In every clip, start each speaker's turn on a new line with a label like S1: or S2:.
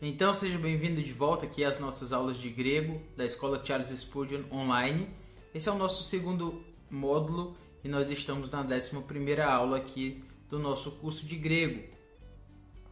S1: Então seja bem-vindo de volta aqui às nossas aulas de grego da Escola Charles Spurgeon Online. Esse é o nosso segundo módulo e nós estamos na 11ª aula aqui do nosso curso de grego.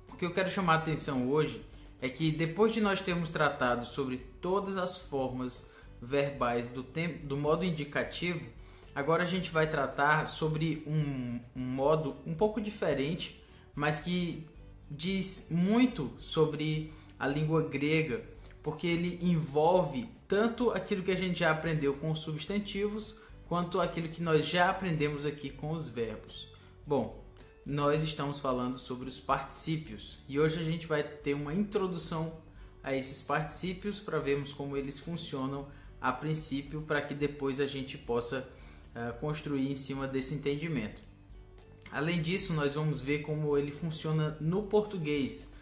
S1: O que eu quero chamar a atenção hoje é que depois de nós termos tratado sobre todas as formas verbais do modo indicativo, agora a gente vai tratar sobre um modo um pouco diferente, mas que diz muito sobre a língua grega, porque ele envolve tanto aquilo que a gente já aprendeu com os substantivos, quanto aquilo que nós já aprendemos aqui com os verbos. Bom, nós estamos falando sobre os particípios e hoje a gente vai ter uma introdução a esses particípios para vermos como eles funcionam a princípio, para que depois a gente possa construir em cima desse entendimento. Além disso, nós vamos ver como ele funciona no português.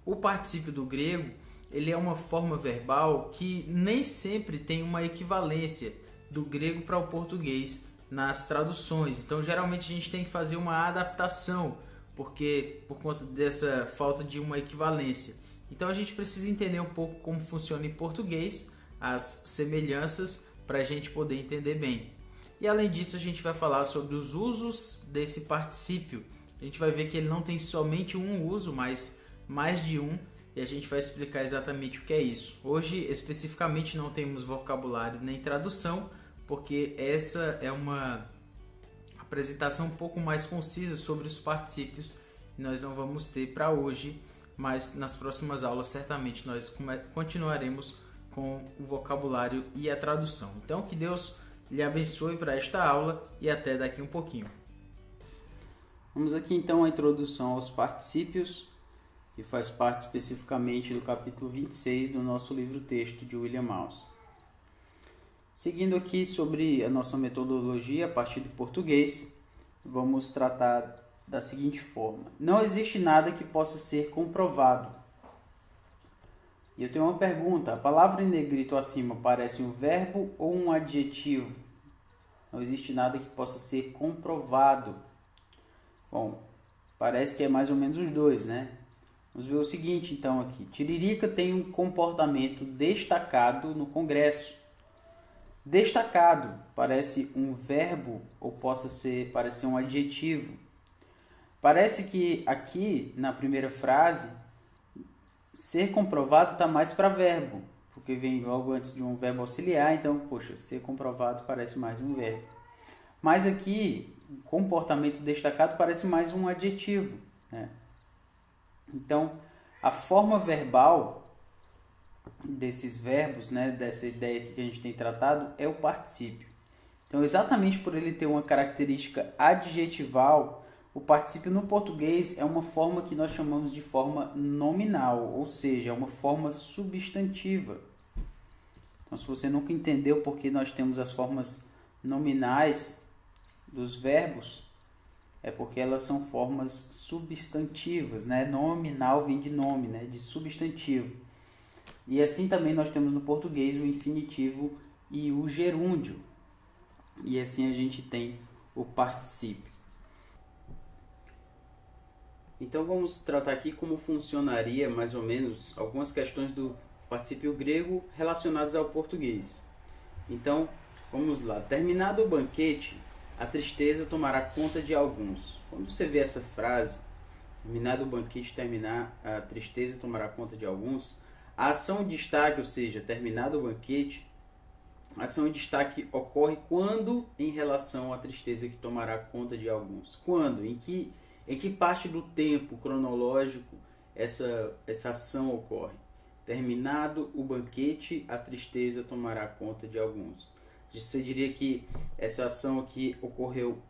S1: O particípio do grego, ele é uma forma verbal que nem sempre tem uma equivalência do grego para o português nas traduções. Então, geralmente a gente tem que fazer uma adaptação, porque por conta dessa falta de uma equivalência. Então, a gente precisa entender um pouco como funciona em português, as semelhanças, para a gente poder entender bem. E além disso, a gente vai falar sobre os usos desse particípio. A gente vai ver que ele não tem somente um uso, mas mais de um, e a gente vai explicar exatamente o que é isso. Hoje, especificamente, não temos vocabulário nem tradução, porque essa é uma apresentação um pouco mais concisa sobre os particípios que nós não vamos ter para hoje, mas nas próximas aulas certamente nós continuaremos com o vocabulário e a tradução. Então, que Deus lhe abençoe para esta aula e até daqui um pouquinho. Vamos aqui então à introdução aos particípios, que faz parte especificamente do capítulo 26 do nosso livro-texto de William Mouse. Seguindo aqui sobre a nossa metodologia a partir do português, vamos tratar da seguinte forma: não existe nada que possa ser comprovado. E eu tenho uma pergunta: a palavra em negrito acima parece um verbo ou um adjetivo? Não existe nada que possa ser comprovado. Bom, parece que é mais ou menos os dois, né? Vamos ver o seguinte então aqui. Tiririca tem um comportamento destacado no Congresso. Destacado parece um verbo ou parece ser um adjetivo. Parece que aqui na primeira frase ser comprovado está mais para verbo, porque vem logo antes de um verbo auxiliar, então, poxa, ser comprovado parece mais um verbo. Mas aqui, comportamento destacado parece mais um adjetivo, né? Então, a forma verbal desses verbos, né, dessa ideia que a gente tem tratado, é o particípio. Então, exatamente por ele ter uma característica adjetival, o particípio no português é uma forma que nós chamamos de forma nominal, ou seja, é uma forma substantiva. Então, se você nunca entendeu por que nós temos as formas nominais dos verbos, é porque elas são formas substantivas, né? Nominal vem de nome, né? De substantivo. E assim também nós temos no português o infinitivo e o gerúndio. E assim a gente tem o particípio. Então vamos tratar aqui como funcionaria mais ou menos algumas questões do particípio grego relacionadas ao português. Então vamos lá. Terminado o banquete, a tristeza tomará conta de alguns. Quando você vê essa frase, terminado o banquete, a tristeza tomará conta de alguns, a ação em destaque, ou seja, terminado o banquete, a ação em destaque ocorre quando em relação à tristeza que tomará conta de alguns. Quando? Em que parte do tempo cronológico essa ação ocorre? Terminado o banquete, a tristeza tomará conta de alguns. Você diria que essa ação aqui ocorreu,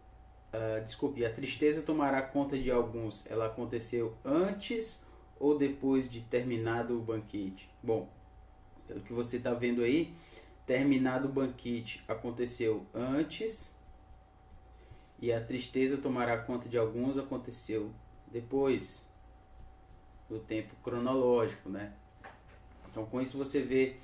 S1: a tristeza tomará conta de alguns, ela aconteceu antes ou depois de terminado o banquete? Bom, pelo que você está vendo aí, terminado o banquete aconteceu antes, e a tristeza tomará conta de alguns aconteceu depois do tempo cronológico, né? Então, com isso você vê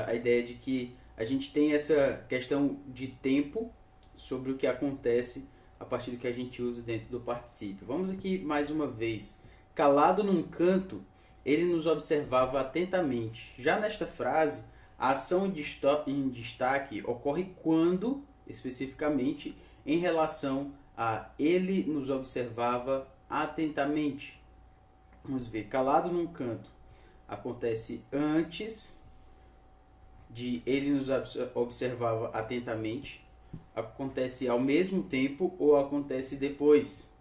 S1: a ideia de que a gente tem essa questão de tempo sobre o que acontece a partir do que a gente usa dentro do particípio. Vamos aqui mais uma vez. Calado num canto,
S2: ele nos observava atentamente. Já nesta frase, a ação em destaque ocorre quando, especificamente, em relação a ele nos observava atentamente. Vamos ver, calado num canto acontece antes de ele nos observava atentamente, acontece ao mesmo tempo ou acontece depois.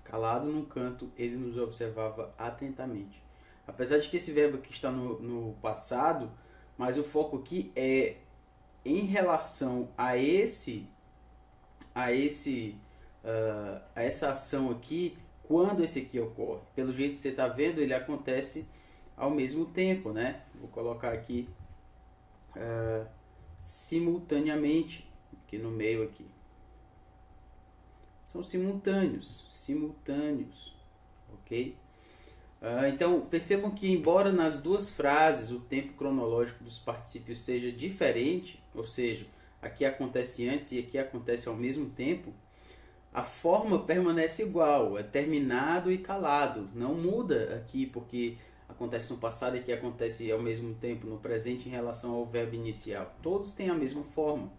S2: Calado num canto, ele nos observava atentamente. Apesar de que esse verbo aqui está no passado, mas o foco aqui é em relação a essa ação aqui, quando esse aqui ocorre. Pelo jeito que você está vendo, ele acontece ao mesmo tempo, né? Vou colocar aqui simultaneamente, aqui no meio aqui. São simultâneos, ok? Então, percebam que embora nas duas frases o tempo cronológico dos particípios seja diferente, ou seja, aqui acontece antes e aqui acontece ao mesmo tempo, a forma permanece igual, é terminado e calado. Não muda aqui porque acontece no passado e aqui acontece ao mesmo tempo no presente em relação ao verbo inicial. Todos têm a mesma forma.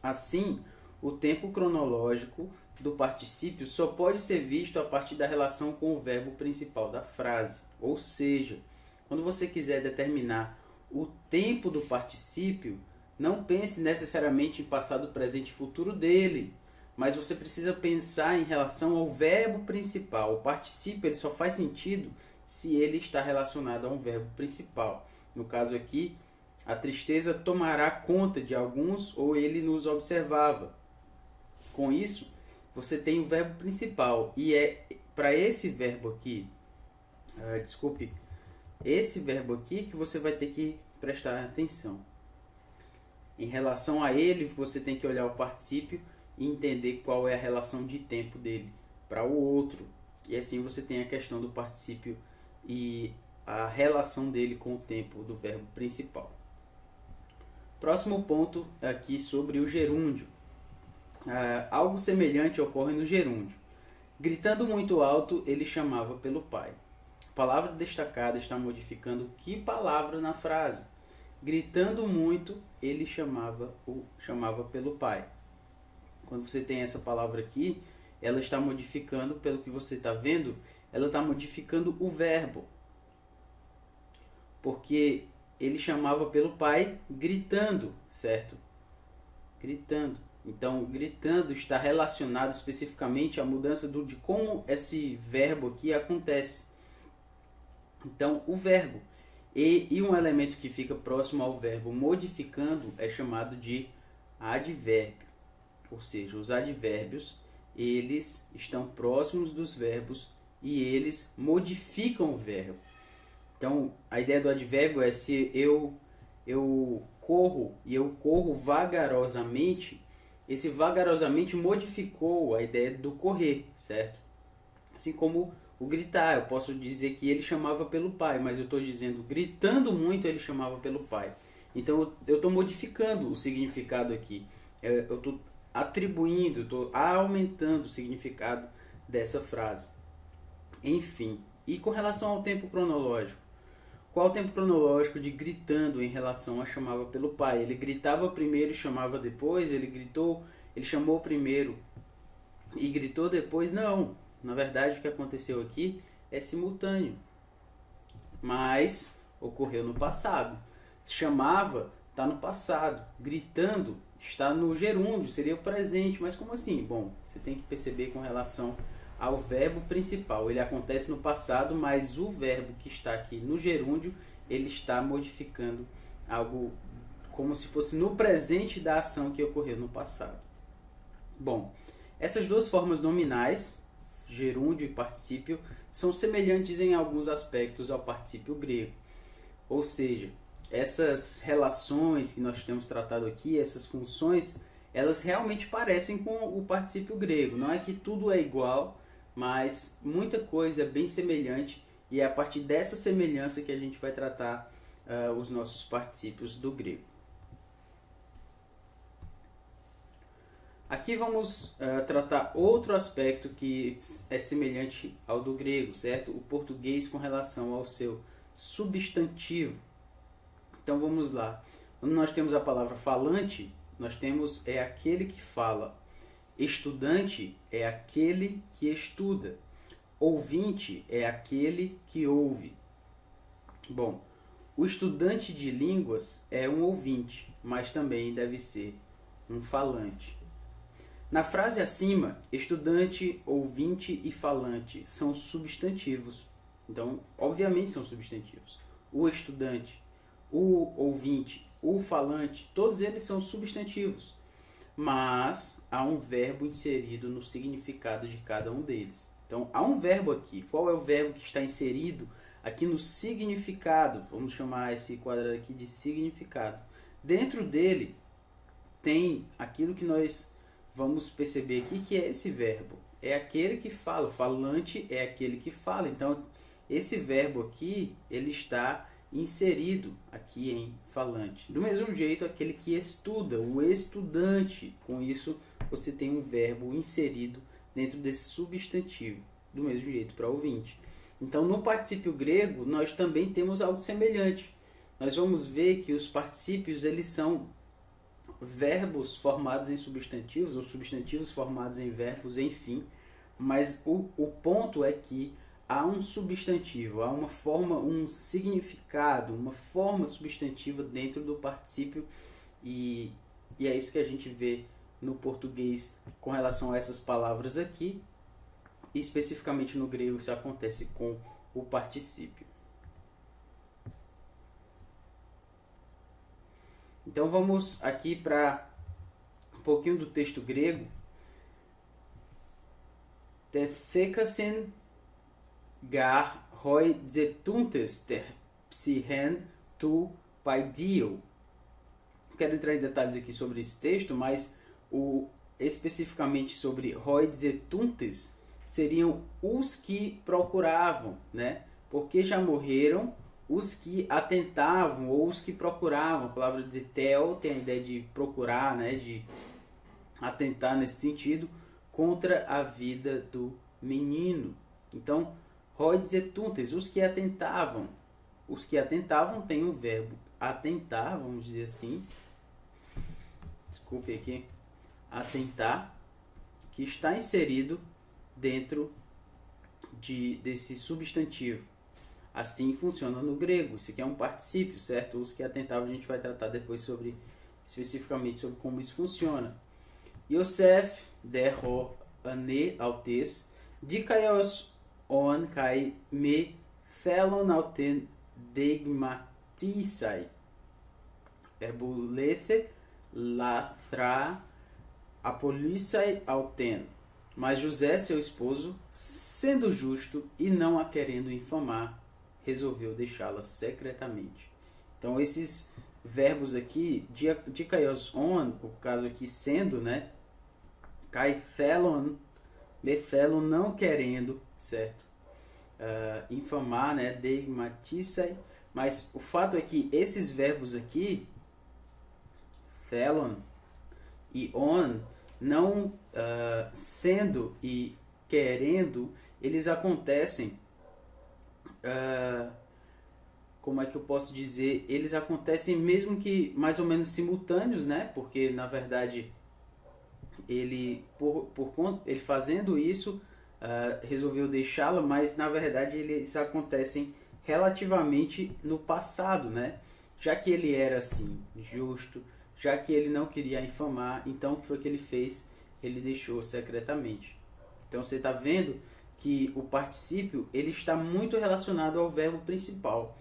S2: Assim, o tempo cronológico do particípio só pode ser visto a partir da relação com o verbo principal da frase. Ou seja, quando você quiser determinar o tempo do particípio, não pense necessariamente em passado, presente e futuro dele, mas você precisa pensar em relação ao verbo principal. O particípio ele só faz sentido se ele está relacionado a um verbo principal. No caso aqui, a tristeza tomará conta de alguns ou ele nos observava. Com isso, você tem o verbo principal e é para esse verbo aqui, esse verbo aqui que você vai ter que prestar atenção. Em relação a ele, você tem que olhar o particípio e entender qual é a relação de tempo dele para o outro. E assim você tem a questão do particípio e a relação dele com o tempo do verbo principal. Próximo ponto aqui sobre o gerúndio. Algo semelhante ocorre no gerúndio. Gritando muito alto, ele chamava pelo pai. A palavra destacada está modificando que palavra na frase? Gritando muito, ele chamava pelo pai. Quando você tem essa palavra aqui, ela está modificando, pelo que você está vendo, ela está modificando o verbo. Porque ele chamava pelo pai gritando, certo? Gritando. Então, gritando está relacionado especificamente à mudança de como esse verbo aqui acontece. Então, o verbo e um elemento que fica próximo ao verbo modificando é chamado de advérbio. Ou seja, os advérbios, eles estão próximos dos verbos e eles modificam o verbo. Então, a ideia do advérbio é se eu corro e eu corro vagarosamente, esse vagarosamente modificou a ideia do correr, certo? Assim como o gritar, eu posso dizer que ele chamava pelo pai, mas eu estou dizendo gritando muito ele chamava pelo pai. Então eu estou modificando o significado aqui, eu estou atribuindo, estou aumentando o significado dessa frase. Enfim, e com relação ao tempo cronológico? Qual o tempo cronológico de gritando em relação a chamava pelo pai? Ele gritava primeiro e chamava depois? Ele chamou primeiro e gritou depois? Não. Na verdade, o que aconteceu aqui é simultâneo. Mas ocorreu no passado. Chamava está no passado. Gritando está no gerúndio, seria o presente. Mas como assim? Bom, você tem que perceber com relação ao verbo principal. Ele acontece no passado, mas o verbo que está aqui no gerúndio, ele está modificando algo como se fosse no presente da ação que ocorreu no passado. Bom, essas duas formas nominais, gerúndio e particípio, são semelhantes em alguns aspectos ao particípio grego. Ou seja, essas relações que nós temos tratado aqui, essas funções, elas realmente parecem com o particípio grego. Não é que tudo é igual, mas muita coisa é bem semelhante e é a partir dessa semelhança que a gente vai tratar os nossos particípios do grego. Aqui vamos tratar outro aspecto que é semelhante ao do grego, certo? O português com relação ao seu substantivo. Então vamos lá. Quando nós temos a palavra falante, nós temos é aquele que fala. Estudante é aquele que estuda. Ouvinte é aquele que ouve. Bom, o estudante de línguas é um ouvinte, mas também deve ser um falante. Na frase acima, estudante, ouvinte e falante são substantivos. Então, obviamente são substantivos. O estudante, o ouvinte, o falante, todos eles são substantivos. Mas há um verbo inserido no significado de cada um deles. Então, há um verbo aqui. Qual é o verbo que está inserido aqui no significado? Vamos chamar esse quadrado aqui de significado. Dentro dele tem aquilo que nós vamos perceber aqui, que é esse verbo. É aquele que fala. Falante é aquele que fala. Então, esse verbo aqui, ele está inserido aqui em falante. Do mesmo jeito, aquele que estuda, o estudante. Com isso, você tem um verbo inserido dentro desse substantivo. Do mesmo jeito para ouvinte. Então, no particípio grego, nós também temos algo semelhante. Nós vamos ver que os particípios, eles são verbos formados em substantivos, ou substantivos formados em verbos, enfim. Mas o ponto é que há um substantivo, há uma forma, um significado, uma forma substantiva dentro do particípio, e é isso que a gente vê no português com relação a essas palavras aqui. Especificamente no grego isso acontece com o particípio. Então vamos aqui para um pouquinho do texto grego. Tethekasen gar hoi zetuntes ter psihen tu paidio. Quero entrar em detalhes aqui sobre esse texto, mas especificamente sobre hoi zetuntes seriam os que procuravam, né? Porque já morreram os que atentavam ou os que procuravam. A palavra de tel tem a ideia de procurar, né? De atentar nesse sentido contra a vida do menino. Então, hoi zetuntes, os que atentavam. Os que atentavam tem um verbo atentar, vamos dizer assim. Desculpe aqui. Atentar, que está inserido dentro desse substantivo. Assim funciona no grego. Isso aqui é um particípio, certo? Os que atentavam a gente vai tratar depois especificamente sobre como isso funciona. Yosef derro ane autes dikaios on kai me thelon auten degmatisai ebulethe lathra apolisai auten. Mas José, seu esposo, sendo justo e não a querendo infamar, resolveu deixá-la secretamente. Então esses verbos aqui, dikaios on, o caso aqui sendo, né? Kai thelon, bethelon, não querendo, certo? Infamar, né? Degmatisai. Mas o fato é que esses verbos aqui, thelon e on, não sendo e querendo, eles acontecem, como é que eu posso dizer, eles acontecem mesmo que mais ou menos simultâneos, né? Porque na verdade ele ele fazendo isso resolveu deixá-la, mas na verdade eles acontecem relativamente no passado, né? Já que ele era assim, justo, já que ele não queria infamar, então o que foi que ele fez? Ele deixou secretamente. Então você está vendo que o particípio ele está muito relacionado ao verbo principal.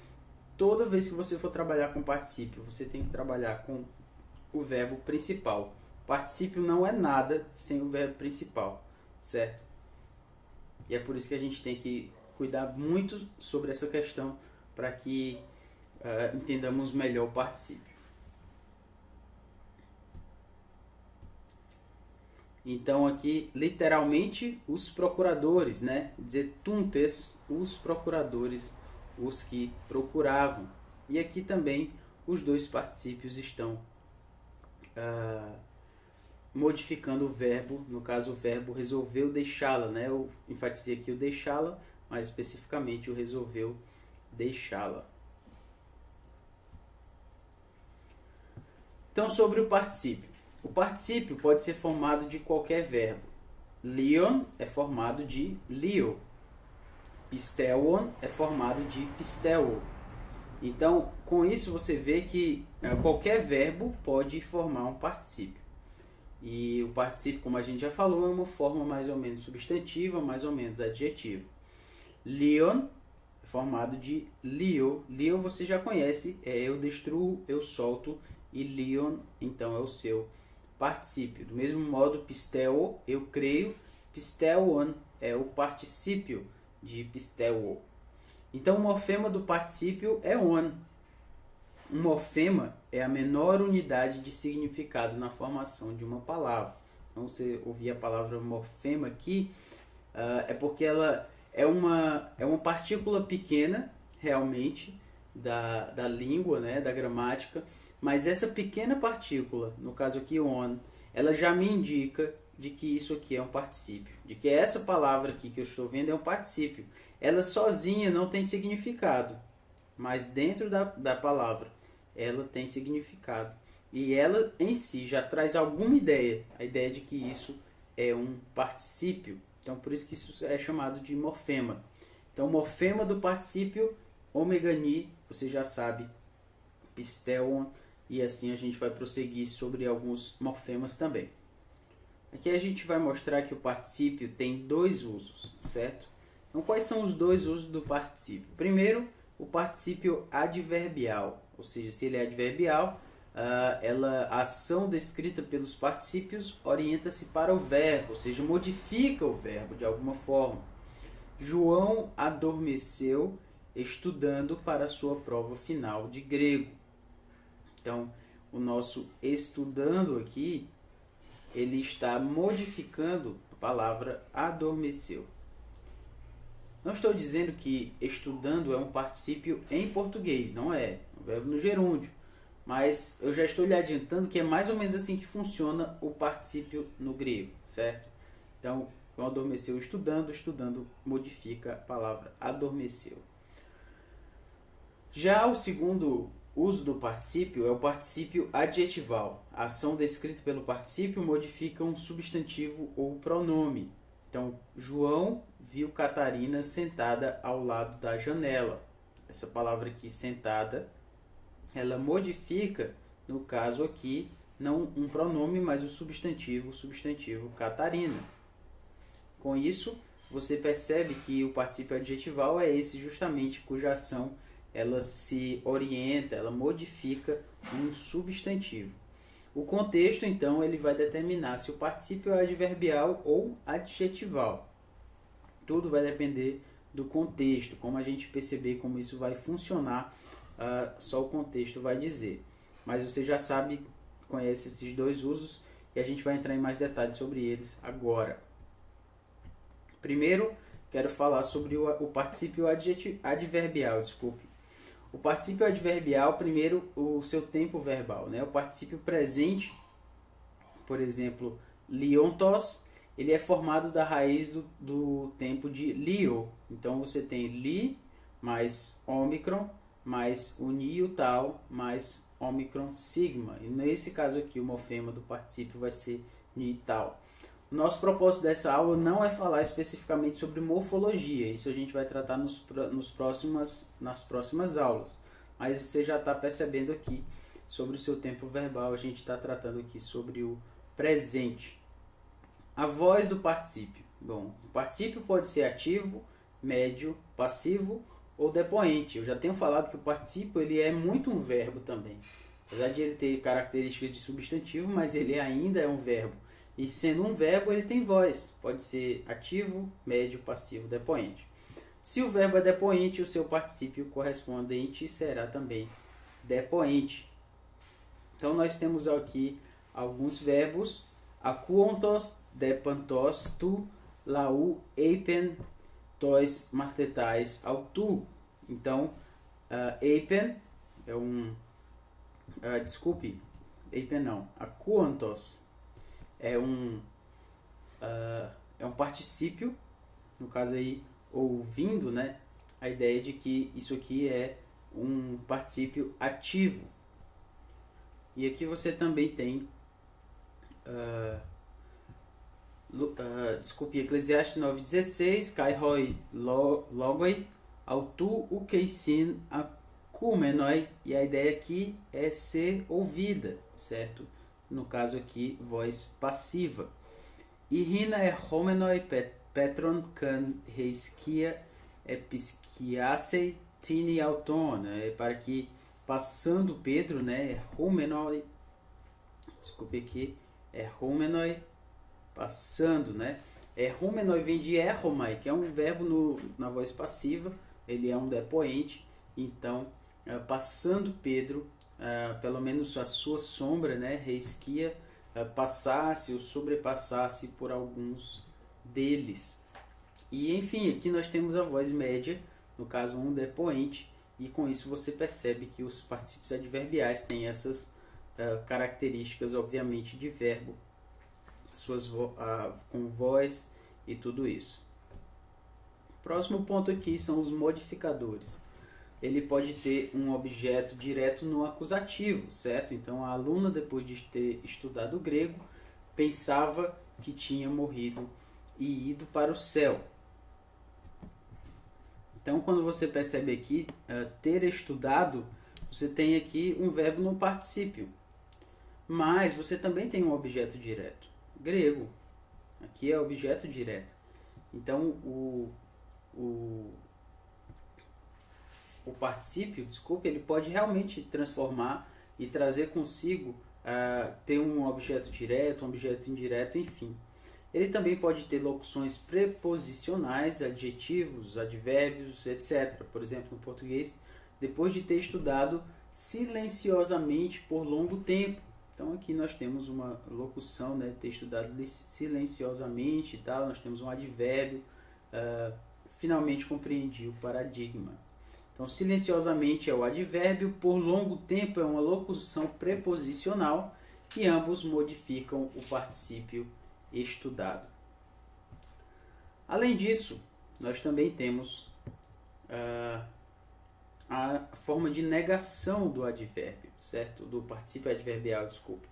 S2: Toda vez que você for trabalhar com particípio, você tem que trabalhar com o verbo principal. Particípio não é nada sem o verbo principal, certo? E é por isso que a gente tem que cuidar muito sobre essa questão para que entendamos melhor o particípio. Então aqui, literalmente, os procuradores, né? Zetuntes, os procuradores, os que procuravam. E aqui também os dois particípios estão modificando o verbo, no caso o verbo resolveu deixá-la, né? Eu enfatizei aqui o deixá-la, mais especificamente o resolveu deixá-la. Então, sobre o particípio. O particípio pode ser formado de qualquer verbo. Leon é formado de leo. Pistelon é formado de pistelon. Então, com isso você vê que qualquer verbo pode formar um particípio. E o particípio, como a gente já falou, é uma forma mais ou menos substantiva, mais ou menos adjetiva. Leon é formado de leo. Leo você já conhece, é eu destruo, eu solto, e Leon então é o seu particípio. Do mesmo modo, pisteo, eu creio, pistelon é o particípio de pisteo. Então, o morfema do particípio é on. Um morfema é a menor unidade de significado na formação de uma palavra. Então, você ouvir a palavra morfema aqui, é porque ela é uma partícula pequena, realmente, da língua, né, da gramática, mas essa pequena partícula, no caso aqui on, ela já me indica de que isso aqui é um particípio, de que essa palavra aqui que eu estou vendo é um particípio. Ela sozinha não tem significado, mas dentro da palavra ela tem significado. E ela em si já traz alguma ideia, a ideia de que isso é um particípio. Então por isso que isso é chamado de morfema. Então o morfema do particípio, ômega ni, você já sabe, pistelon, e assim a gente vai prosseguir sobre alguns morfemas também. Aqui a gente vai mostrar que o particípio tem dois usos, certo? Então, quais são os dois usos do particípio? Primeiro, o particípio adverbial, ou seja, se ele é adverbial, a ação descrita pelos particípios orienta-se para o verbo, ou seja, modifica o verbo de alguma forma. João adormeceu estudando para a sua prova final de grego. Então, o nosso estudando aqui, ele está modificando a palavra adormeceu. Não estou dizendo que estudando é um particípio em português, não é. É um verbo no gerúndio. Mas eu já estou lhe adiantando que é mais ou menos assim que funciona o particípio no grego, certo? Então, adormeceu estudando, estudando modifica a palavra adormeceu. Já o segundo uso do particípio é o particípio adjetival. A ação descrita pelo particípio modifica um substantivo ou pronome. Então, João viu Catarina sentada ao lado da janela. Essa palavra aqui, sentada, ela modifica, no caso aqui, não um pronome, mas o substantivo Catarina. Com isso, você percebe que o particípio adjetival é esse justamente cuja ação ela se orienta, ela modifica um substantivo. O contexto, então, ele vai determinar se o particípio é adverbial ou adjetival. Tudo vai depender do contexto, como a gente perceber como isso vai funcionar, só o contexto vai dizer. Mas você já sabe, conhece esses dois usos e a gente vai entrar em mais detalhes sobre eles agora. Primeiro, quero falar sobre o particípio adverbial, desculpe. O particípio adverbial, primeiro, o seu tempo verbal, né? O particípio presente, por exemplo, liontos, ele é formado da raiz do tempo de lio. Então, você tem li mais ômicron, mais o nio tal, mais ômicron sigma. E nesse caso aqui, o morfema do particípio vai ser ni tal. O nosso propósito dessa aula não é falar especificamente sobre morfologia, isso a gente vai tratar nas próximas aulas. Mas você já está percebendo aqui sobre o seu tempo verbal, a gente está tratando aqui sobre o presente. A voz do particípio. Bom, o particípio pode ser ativo, médio, passivo ou depoente. Eu já tenho falado que o particípio ele é muito um verbo também. Apesar de ele ter características de substantivo, mas ele ainda é um verbo. E sendo um verbo, ele tem voz. Pode ser ativo, médio, passivo, depoente. Se o verbo é depoente, o seu particípio correspondente será também depoente. Então, nós temos aqui alguns verbos. Akuontos, depantos, tu, lau, eipen, tois, mathetais, autu. Então, eipen é um... desculpe, eipen não. Akuontos. é um, é um particípio, no caso aí, ouvindo, né? A ideia de que isso aqui é um particípio ativo. E aqui você também tem, desculpe, Eclesiastes 9,16, Kai hoi logoi, autu ukeisin akumenoi, e a ideia aqui é ser ouvida, certo? No caso aqui, voz passiva. E rina é homenoi petron kan reiskia episquiasei tini auton, é para que passando Pedro, né, homenoi, desculpe aqui, homenoi, passando, né, homenoi vem de erromai, que é um verbo na voz passiva, ele é um depoente, então, passando Pedro, pelo menos a sua sombra, né, reisquia, passasse ou sobrepassasse por alguns deles. E enfim, aqui nós temos a voz média, no caso um depoente, e com isso você percebe que os particípios adverbiais têm essas características, obviamente, de verbo, com voz e tudo isso. Próximo ponto aqui são os modificadores. Ele pode ter um objeto direto no acusativo, certo? Então a aluna, depois de ter estudado grego, pensava que tinha morrido e ido para o céu. Então, quando você percebe aqui, ter estudado, você tem aqui um verbo no particípio. Mas você também tem um objeto direto. Grego. Aqui é objeto direto. Então, o particípio, desculpe, ele pode realmente transformar e trazer consigo, ter um objeto direto, um objeto indireto, enfim. Ele também pode ter locuções preposicionais, adjetivos, advérbios, etc. Por exemplo, no português, depois de ter estudado silenciosamente por longo tempo. Então aqui nós temos uma locução, né, ter estudado silenciosamente e tal, nós temos um advérbio, finalmente compreendi o paradigma. Então silenciosamente é o advérbio, por longo tempo é uma locução preposicional e ambos modificam o particípio estudado. Além disso, nós também temos a forma de negação do advérbio, certo? Do particípio adverbial, desculpe.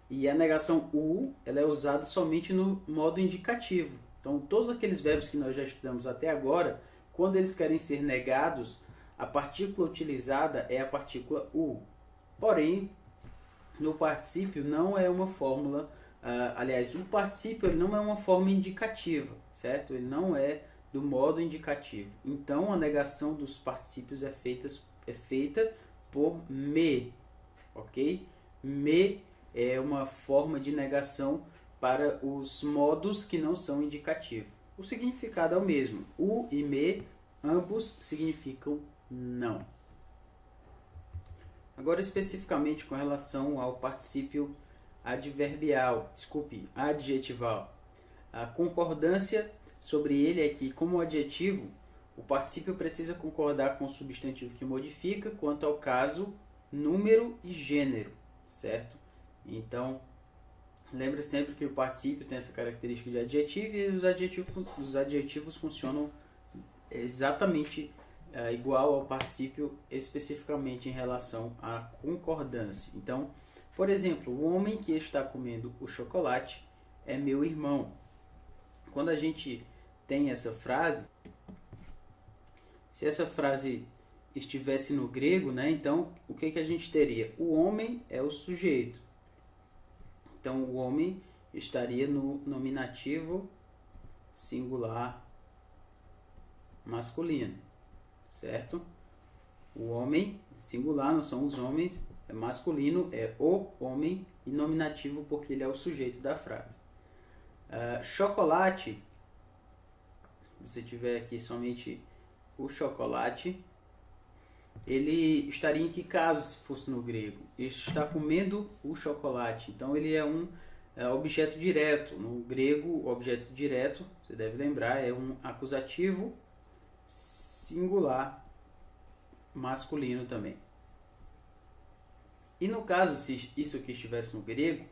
S2: E a negação u, ela é usada somente no modo indicativo. Então, todos aqueles verbos que nós já estudamos até agora, quando eles querem ser negados, a partícula utilizada é a partícula u. Porém, no particípio não é uma fórmula. Aliás, o particípio ele não é uma forma indicativa, certo? Ele não é do modo indicativo. Então, a negação dos particípios é feita por me, ok? Me é uma forma de negação para os modos que não são indicativos. O significado é o mesmo. O e me, ambos significam não. Agora, especificamente com relação ao particípio adjetival. A concordância sobre ele é que, como adjetivo, o particípio precisa concordar com o substantivo que modifica quanto ao caso, número e gênero, certo? Então, lembre sempre que o particípio tem essa característica de adjetivo e os adjetivos funcionam exatamente igual ao particípio, especificamente em relação à concordância. Então, por exemplo, o homem que está comendo o chocolate é meu irmão. Quando a gente tem essa frase, se essa frase estivesse no grego, né, então o que a gente teria? O homem é o sujeito. Então o homem estaria no nominativo singular masculino, certo? O homem singular, não são os homens, é masculino, é o homem, e nominativo porque ele é o sujeito da frase. Chocolate, se você tiver aqui somente o chocolate, ele estaria em que caso se fosse no grego? Ele está comendo o chocolate, então ele é um objeto direto. No grego, o objeto direto, você deve lembrar, é um acusativo singular masculino também. E no caso, se isso aqui estivesse no grego,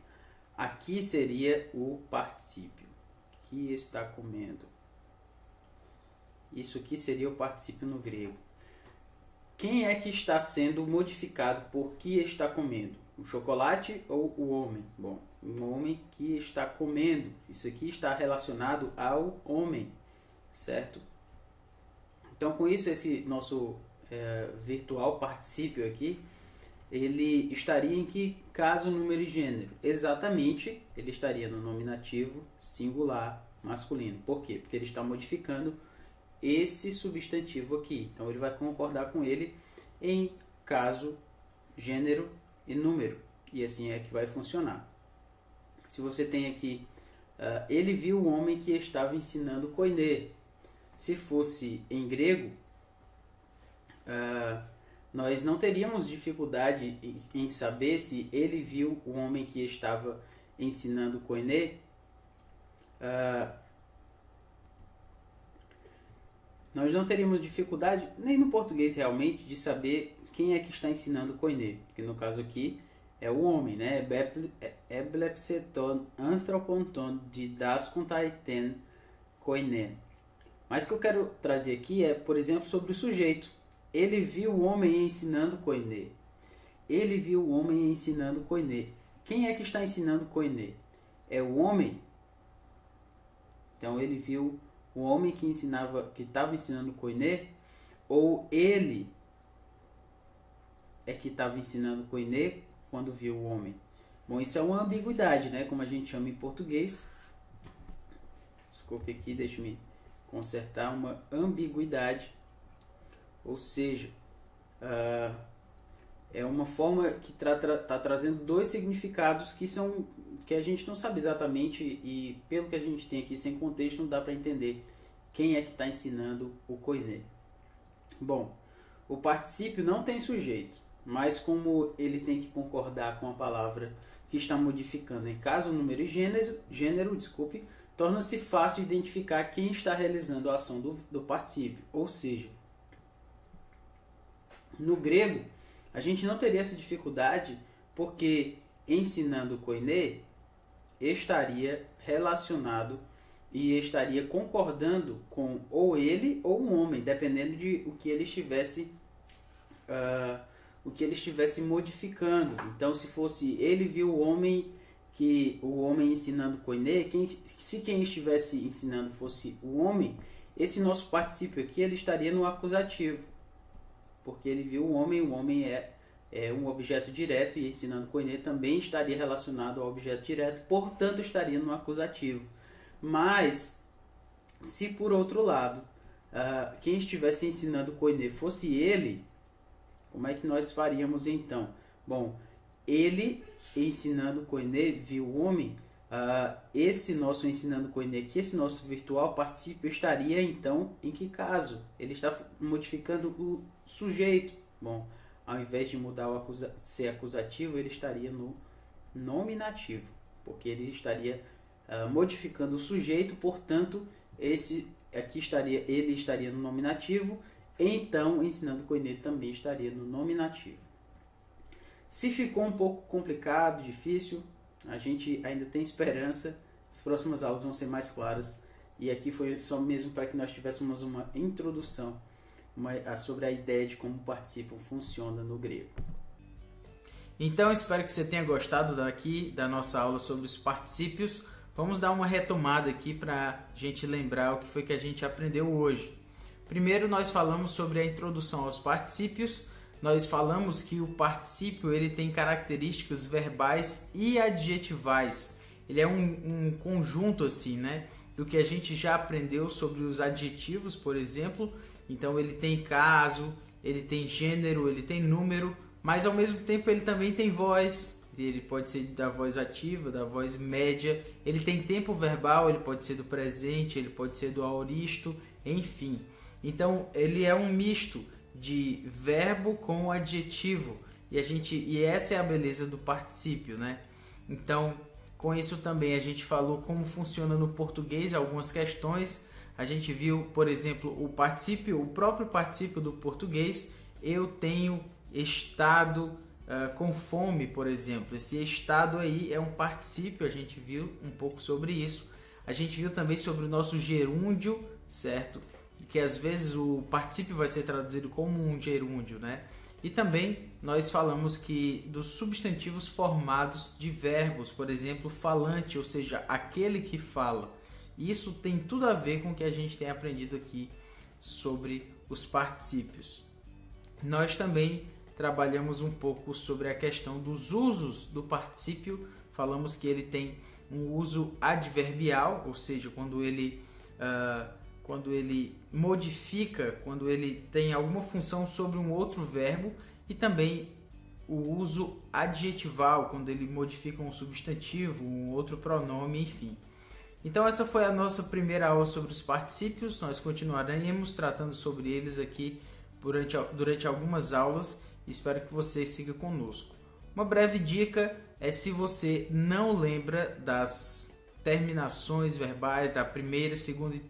S2: Aqui seria o particípio. Que está comendo. Isso aqui seria o particípio no grego. Quem é que está sendo modificado por que está comendo? O chocolate ou o homem? Bom, um homem que está comendo. Isso aqui está relacionado ao homem, certo? Então, com isso, esse nosso virtual particípio aqui, ele estaria em que caso, número e gênero? Exatamente, ele estaria no nominativo singular masculino. Por quê? Porque ele está modificando esse substantivo aqui. Então, ele vai concordar com ele em caso, gênero e número. E assim é que vai funcionar. Se você tem aqui, ele viu o homem que estava ensinando koiné. Se fosse em grego, nós não teríamos dificuldade em saber se ele viu o homem que estava ensinando koiné. Nós não teríamos dificuldade, nem no português realmente, de saber quem é que está ensinando koiné. Porque no caso aqui é o homem, né? Eblepseton anthroponton didascontaiten koiné. Mas o que eu quero trazer aqui é, por exemplo, sobre o sujeito. Ele viu o homem ensinando koiné. Ele viu o homem ensinando koiné. Quem é que está ensinando koiné? É o homem. Então ele viu o homem que estava ensinando koiné, ou ele é que estava ensinando koiné quando viu o homem? Bom, isso é uma ambiguidade, né? Como a gente chama em português. Desculpe aqui, deixa eu me consertar. Uma ambiguidade, ou seja, é uma forma que está trazendo dois significados que a gente não sabe exatamente, e pelo que a gente tem aqui sem contexto não dá para entender quem é que está ensinando o koiné. Bom, o particípio não tem sujeito, mas como ele tem que concordar com a palavra que está modificando em caso, número e gênero, torna-se fácil identificar quem está realizando a ação do particípio. Ou seja, no grego, a gente não teria essa dificuldade, porque ensinando koiné estaria relacionado e estaria concordando com ou ele ou um homem, dependendo de o que ele estivesse modificando. Então, se fosse ele viu o homem ensinando koiné, se quem estivesse ensinando fosse o homem, esse nosso particípio aqui ele estaria no acusativo, porque ele viu o homem é um objeto direto, e ensinando koiné também estaria relacionado ao objeto direto, portanto estaria no acusativo. Mas, se por outro lado, quem estivesse ensinando koiné fosse ele, como é que nós faríamos então? Bom, ele ensinando koiné viu o homem, esse nosso ensinando koiné aqui, esse nosso virtual particípio estaria então em que caso? Ele está modificando o sujeito. Bom, ao invés de mudar ser acusativo, ele estaria no nominativo, porque ele estaria modificando o sujeito, portanto, ele estaria no nominativo, então ensinando koiné também estaria no nominativo. Se ficou um pouco complicado, difícil, a gente ainda tem esperança, as próximas aulas vão ser mais claras, e aqui foi só mesmo para que nós tivéssemos uma introdução sobre a ideia de como o particípio funciona no grego.
S1: Então, espero que você tenha gostado da nossa aula sobre os particípios. Vamos dar uma retomada aqui para a gente lembrar o que foi que a gente aprendeu hoje. Primeiro, nós falamos sobre a introdução aos particípios. Nós falamos que o particípio ele tem características verbais e adjetivais. Ele é um conjunto assim, né, do que a gente já aprendeu sobre os adjetivos, por exemplo. Então ele tem caso, ele tem gênero, ele tem número, mas ao mesmo tempo ele também tem voz. Ele pode ser da voz ativa, da voz média. Ele tem tempo verbal, ele pode ser do presente, ele pode ser do aoristo, enfim. Então ele é um misto de verbo com adjetivo, e essa é a beleza do particípio, né? Então, com isso também a gente falou como funciona no português algumas questões. A gente viu, por exemplo, o próprio particípio do português. Eu tenho estado com fome, por exemplo. Esse estado aí é um particípio, a gente viu um pouco sobre isso. A gente viu também sobre o nosso gerúndio, certo? Que às vezes o particípio vai ser traduzido como um gerúndio, né? E também nós falamos que dos substantivos formados de verbos, por exemplo, falante, ou seja, aquele que fala. Isso tem tudo a ver com o que a gente tem aprendido aqui sobre os particípios. Nós também trabalhamos um pouco sobre a questão dos usos do particípio. Falamos que ele tem um uso adverbial, ou seja, quando ele modifica, quando ele tem alguma função sobre um outro verbo, e também o uso adjetival, quando ele modifica um substantivo, um outro pronome, enfim. Então essa foi a nossa primeira aula sobre os particípios. Nós continuaremos tratando sobre eles aqui durante algumas aulas. Espero que você siga conosco. Uma breve dica é: se você não lembra das terminações verbais da primeira, segunda e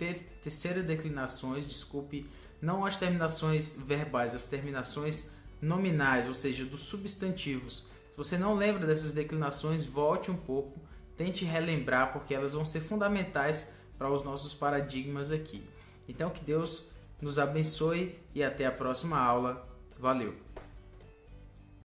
S1: terceira declinações, desculpe, não as terminações verbais, as terminações nominais, ou seja, dos substantivos. Se você não lembra dessas declinações, volte um pouco, tente relembrar, porque elas vão ser fundamentais para os nossos paradigmas aqui. Então, que Deus nos abençoe e até a próxima aula. Valeu!